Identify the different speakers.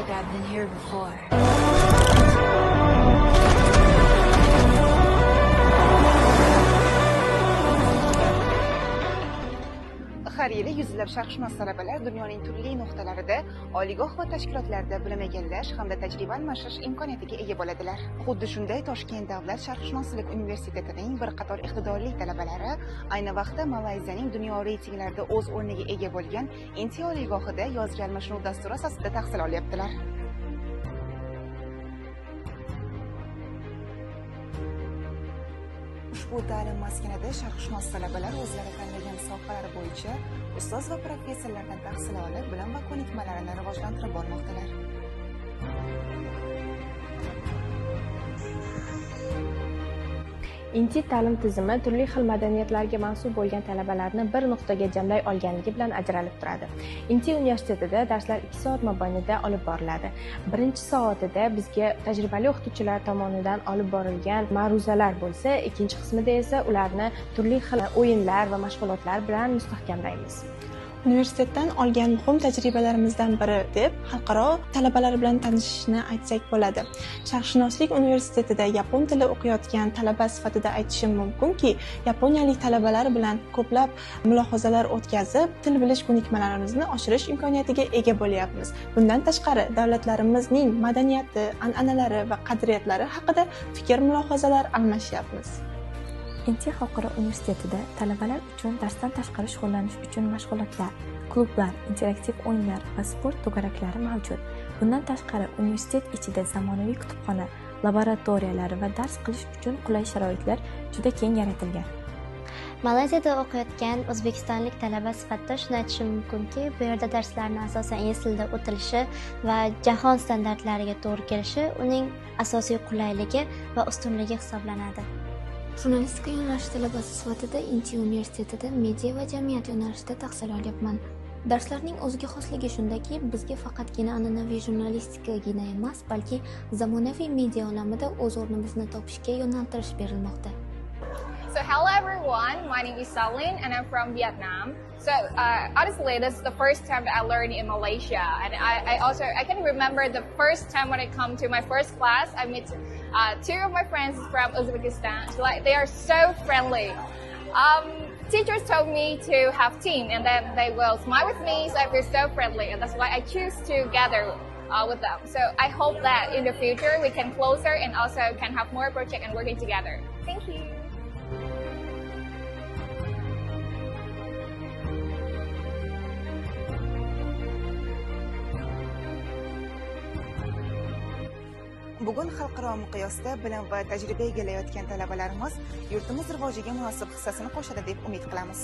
Speaker 1: like I've been here before.
Speaker 2: Har yili yuzlab sharqshunos talabalar dunyoning turli nuqtalarida oliygoh va tashkilotlarda bilim egallash hamda tajriba almashish imkoniyatiga ega bo'ladilar. Xuddi shunday Toshkent davlat sharqshunoslik universitetining bir qator iqtidorli talabalari ayni vaqtda Malayziyaning dunyo reytinglarida o'z o'rniga ega bo'lgan Inti oliygohida yozgi almashinuv dasturi asosida tahsil olyaptilar. Ushbu ta'lim maskanida sharqshunos talabalar o'zlari tanlagan sohalar bo'yicha ustoz va professorlardan tahsil olib, bilim va ko'nikmalarini rivojlantirib bormoqdalar.
Speaker 3: Inti ta'lim tizimi turli xil madaniyatlarga mansub bo'lgan talabalarni bir nuqtaga jamlay olganligi bilan ajralib turadi. Inti universitetida darslar 2 soat mobaynida olib boriladi. Birinchi soatida bizga tajribali o'qituvchilar tomonidan olib borilgan ma'ruzalar bo'lsa, ikkinchi qismida esa ularni turli xil o'yinlar va mashg'ulotlar bilan mustahkamlaymiz.
Speaker 4: Universitetdan olgan muhim tajribalarimizdan biri deb xalqaro talabalar bilan tanishishni aytsak bo'ladi. Sharqshunoslik universitetida yapon tili o'qiyotgan talaba sifatida aytishim mumkinki, yaponiyalik talabalar bilan ko'plab mulohazalar o'tkazib, til bilish ko'nikmalarimizni oshirish imkoniyatiga ega bo'lyapmiz. Bundan tashqari, davlatlarimizning madaniyati, an'analari va qadriyatlari haqida fikr-mulohazalar almashyapmiz.
Speaker 5: Inti xalqaro universitetida talabalar uchun darsdan tashqari shug'ullanish uchun mashg'ulotlar, klublar, interaktiv o'yinlar va sport to'garaklari mavjud. Bundan tashqari, universitet ichida zamonaviy kutubxona, laboratoriyalari va dars qilish uchun qulay sharoitlar juda keng yaratilgan.
Speaker 6: Malayziyada o'qiyotgan o'zbekistonlik talaba sifatida shuni aytishim mumkinki, bu yerda darslarni asosan ingliz tilida o'tilishi va jahon standartlariga to'g'ri kelishi uning asosiy qulayligi va ustunligi hisoblanadi.
Speaker 7: Jurnalistika yo'nalishi talabasi sifatida Inti universitetida media va jamiyat yo'nalishida tahsil olyapman. Darslarning o'ziga xosligi shundaki, bizga faqatgina an'anaviy jurnalistikagina emas, balki zamonaviy media olamida o'z o'rnimizni topishga yo'naltirish berilmoqda.
Speaker 8: So hello everyone, my name is Salin and I'm from Vietnam. So honestly, this is the first time that I learned in Malaysia, and I can remember the first time when I come to my first class, I met two of my friends from Uzbekistan. Like they are so friendly. Teachers told me to have team, and then they will smile with me, so I feel so friendly, and that's why I choose to gather with them. So I hope that in the future we can closer and also can have more project and working together. Thank you.
Speaker 2: Bugun xalqaro miqyosda bilim va tajriba egallayotgan talabalarimiz yurtimiz rivojiga munosib hissasini qo'shadi deb umid qilamiz.